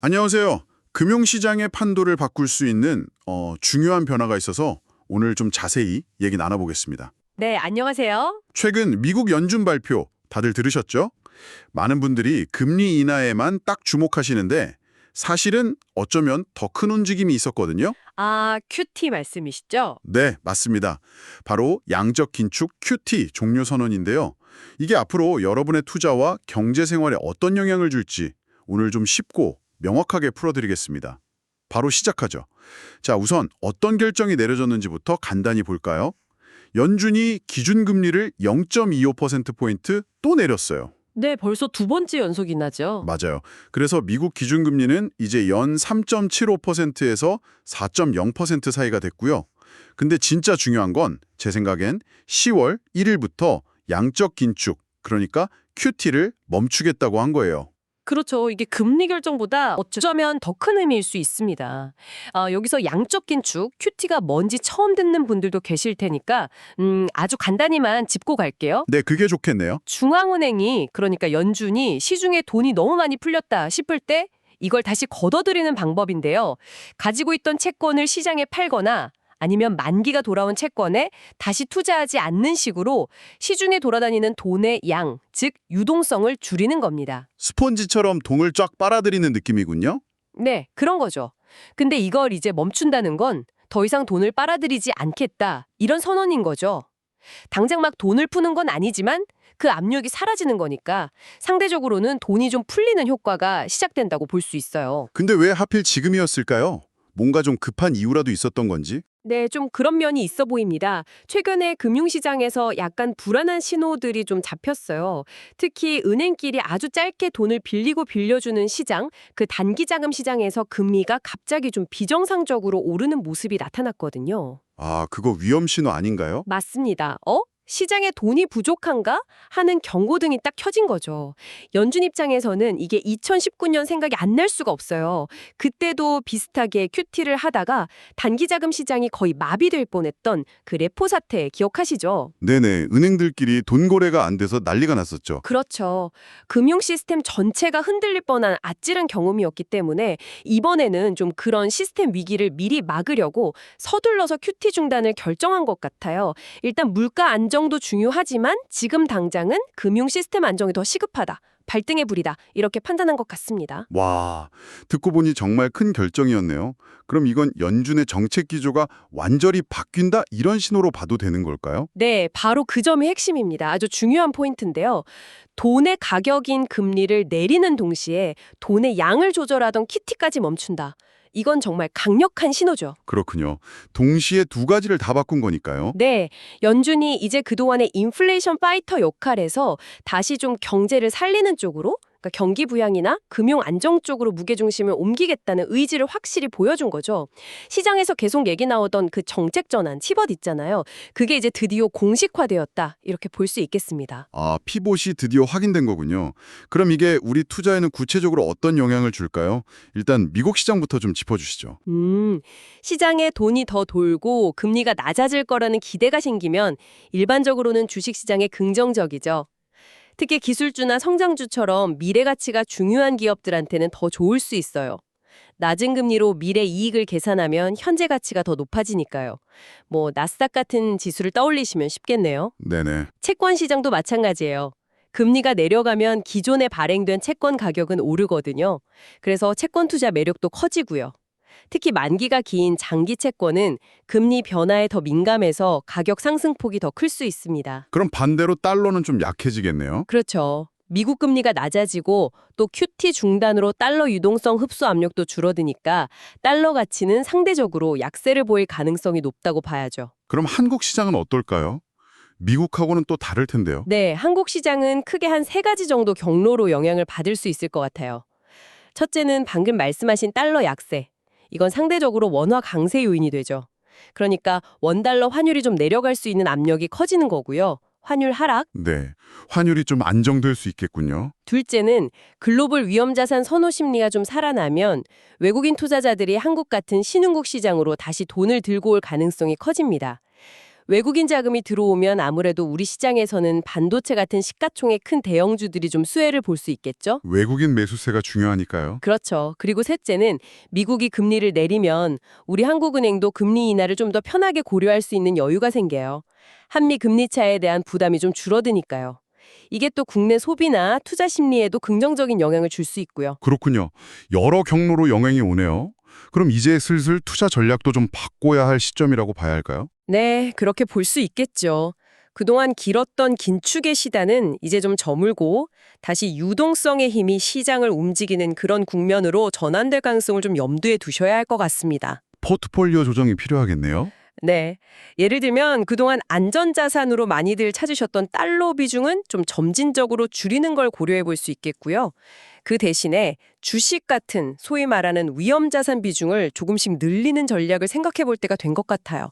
안녕하세요. 금융시장의 판도를 바꿀 수 있는 중요한 변화가 있어서 오늘 좀 자세히 얘기 나눠보겠습니다. 네, 안녕하세요. 최근 미국 연준 발표 다들 들으셨죠? 많은 분들이 금리 인하에만 딱 주목하시는데 사실은 어쩌면 더 큰 움직임이 있었거든요. 아, 큐티 말씀이시죠? 네, 맞습니다. 바로 양적 긴축 QT 종료 선언인데요. 이게 앞으로 여러분의 투자와 경제 생활에 어떤 영향을 줄지 오늘 좀 쉽고 명확하게 풀어드리겠습니다. 바로 시작하죠. 자, 우선 어떤 결정이 내려졌는지부터 간단히 볼까요? 연준이 기준금리를 0.25%포인트 또 내렸어요. 네, 벌써 두 번째 연속이 나죠. 맞아요. 그래서 미국 기준금리는 이제 연 3.75%에서 4.0% 사이가 됐고요. 근데 진짜 중요한 건 제 생각엔 10월 1일부터 양적 긴축, 그러니까 QT를 멈추겠다고 한 거예요. 그렇죠. 이게 금리 결정보다 어쩌면 더 큰 의미일 수 있습니다. 여기서 양적 긴축, 큐티가 뭔지 처음 듣는 분들도 계실 테니까 아주 간단히만 짚고 갈게요. 네, 그게 좋겠네요. 중앙은행이, 그러니까 연준이 시중에 돈이 너무 많이 풀렸다 싶을 때 이걸 다시 걷어들이는 방법인데요. 가지고 있던 채권을 시장에 팔거나 아니면 만기가 돌아온 채권에 다시 투자하지 않는 식으로 시중에 돌아다니는 돈의 양, 즉 유동성을 줄이는 겁니다. 스폰지처럼 돈을 쫙 빨아들이는 느낌이군요. 네, 그런 거죠. 근데 이걸 이제 멈춘다는 건 더 이상 돈을 빨아들이지 않겠다, 이런 선언인 거죠. 당장 막 돈을 푸는 건 아니지만 그 압력이 사라지는 거니까 상대적으로는 돈이 좀 풀리는 효과가 시작된다고 볼 수 있어요. 근데 왜 하필 지금이었을까요? 뭔가 좀 급한 이유라도 있었던 건지? 네, 좀 그런 면이 있어 보입니다. 최근에 금융시장에서 약간 불안한 신호들이 좀 잡혔어요. 특히 은행끼리 아주 짧게 돈을 빌리고 빌려주는 시장, 그 단기자금 시장에서 금리가 갑자기 좀 비정상적으로 오르는 모습이 나타났거든요. 아, 그거 위험 신호 아닌가요? 맞습니다. 시장에 돈이 부족한가? 하는 경고등이 딱 켜진 거죠. 연준 입장에서는 이게 2019년 생각이 안 날 수가 없어요. 그때도 비슷하게 큐티를 하다가 단기자금 시장이 거의 마비될 뻔했던 그 레포 사태 기억하시죠? 네네, 은행들끼리 돈 거래가 안 돼서 난리가 났었죠. 그렇죠. 금융 시스템 전체가 흔들릴 뻔한 아찔한 경험이었기 때문에 이번에는 좀 그런 시스템 위기를 미리 막으려고 서둘러서 큐티 중단을 결정한 것 같아요. 일단 물가 안정도 중요하지만 지금 당장은 금융 시스템 안정이 더 시급하다. 발등에 불이다. 이렇게 판단한 것 같습니다. 와, 듣고 보니 정말 큰 결정이었네요. 그럼 이건 연준의 정책 기조가 완전히 바뀐다? 이런 신호로 봐도 되는 걸까요? 네, 바로 그 점이 핵심입니다. 아주 중요한 포인트인데요. 돈의 가격인 금리를 내리는 동시에 돈의 양을 조절하던 큐티까지 멈춘다. 이건 정말 강력한 신호죠. 그렇군요. 동시에 두 가지를 다 바꾼 거니까요. 네, 연준이 이제 그동안의 인플레이션 파이터 역할에서 다시 좀 경제를 살리는 쪽으로, 그러니까 경기 부양이나 금융 안정 쪽으로 무게중심을 옮기겠다는 의지를 확실히 보여준 거죠. 시장에서 계속 얘기 나오던 그 정책 전환, 피벗 있잖아요. 그게 이제 드디어 공식화되었다. 이렇게 볼 수 있겠습니다. 아, 피봇이 드디어 확인된 거군요. 그럼 이게 우리 투자에는 구체적으로 어떤 영향을 줄까요? 일단 미국 시장부터 좀 짚어주시죠. 시장에 돈이 더 돌고 금리가 낮아질 거라는 기대가 생기면 일반적으로는 주식시장에 긍정적이죠. 특히 기술주나 성장주처럼 미래 가치가 중요한 기업들한테는 더 좋을 수 있어요. 낮은 금리로 미래 이익을 계산하면 현재 가치가 더 높아지니까요. 나스닥 같은 지수를 떠올리시면 쉽겠네요. 네네. 채권 시장도 마찬가지예요. 금리가 내려가면 기존에 발행된 채권 가격은 오르거든요. 그래서 채권 투자 매력도 커지고요. 특히 만기가 긴 장기 채권은 금리 변화에 더 민감해서 가격 상승폭이 더 클 수 있습니다. 그럼 반대로 달러는 좀 약해지겠네요. 그렇죠. 미국 금리가 낮아지고 또 QT 중단으로 달러 유동성 흡수 압력도 줄어드니까 달러 가치는 상대적으로 약세를 보일 가능성이 높다고 봐야죠. 그럼 한국 시장은 어떨까요? 미국하고는 또 다를 텐데요. 네, 한국 시장은 크게 한 세 가지 정도 경로로 영향을 받을 수 있을 것 같아요. 첫째는 방금 말씀하신 달러 약세. 이건 상대적으로 원화 강세 요인이 되죠. 그러니까 원달러 환율이 좀 내려갈 수 있는 압력이 커지는 거고요. 환율 하락. 네. 환율이 좀 안정될 수 있겠군요. 둘째는 글로벌 위험자산 선호 심리가 좀 살아나면 외국인 투자자들이 한국 같은 신흥국 시장으로 다시 돈을 들고 올 가능성이 커집니다. 외국인 자금이 들어오면 아무래도 우리 시장에서는 반도체 같은 시가총액 큰 대형주들이 좀 수혜를 볼 수 있겠죠? 외국인 매수세가 중요하니까요. 그렇죠. 그리고 셋째는 미국이 금리를 내리면 우리 한국은행도 금리 인하를 좀 더 편하게 고려할 수 있는 여유가 생겨요. 한미 금리 차에 대한 부담이 좀 줄어드니까요. 이게 또 국내 소비나 투자 심리에도 긍정적인 영향을 줄 수 있고요. 그렇군요. 여러 경로로 영향이 오네요. 그럼 이제 슬슬 투자 전략도 좀 바꿔야 할 시점이라고 봐야 할까요? 네, 그렇게 볼 수 있겠죠. 그동안 길었던 긴축의 시단은 이제 좀 저물고 다시 유동성의 힘이 시장을 움직이는 그런 국면으로 전환될 가능성을 좀 염두에 두셔야 할 것 같습니다. 포트폴리오 조정이 필요하겠네요. 네. 예를 들면 그동안 안전자산으로 많이들 찾으셨던 달러 비중은 좀 점진적으로 줄이는 걸 고려해 볼 수 있겠고요. 그 대신에 주식 같은 소위 말하는 위험자산 비중을 조금씩 늘리는 전략을 생각해 볼 때가 된 것 같아요.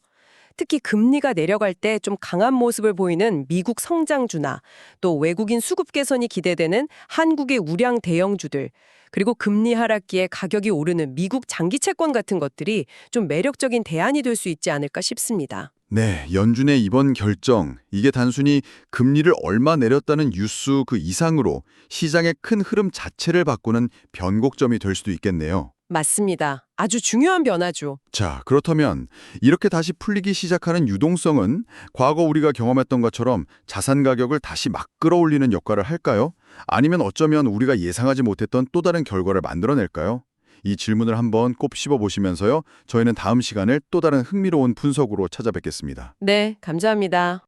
특히 금리가 내려갈 때 좀 강한 모습을 보이는 미국 성장주나 또 외국인 수급 개선이 기대되는 한국의 우량 대형주들, 그리고 금리 하락기에 가격이 오르는 미국 장기 채권 같은 것들이 좀 매력적인 대안이 될 수 있지 않을까 싶습니다. 네, 연준의 이번 결정, 이게 단순히 금리를 얼마 내렸다는 뉴스 그 이상으로 시장의 큰 흐름 자체를 바꾸는 변곡점이 될 수도 있겠네요. 맞습니다. 아주 중요한 변화죠. 자, 그렇다면 이렇게 다시 풀리기 시작하는 유동성은 과거 우리가 경험했던 것처럼 자산 가격을 다시 막 끌어올리는 역할을 할까요? 아니면 어쩌면 우리가 예상하지 못했던 또 다른 결과를 만들어낼까요? 이 질문을 한번 꼽 씹어보시면서요. 저희는 다음 시간을 또 다른 흥미로운 분석으로 찾아뵙겠습니다. 네, 감사합니다.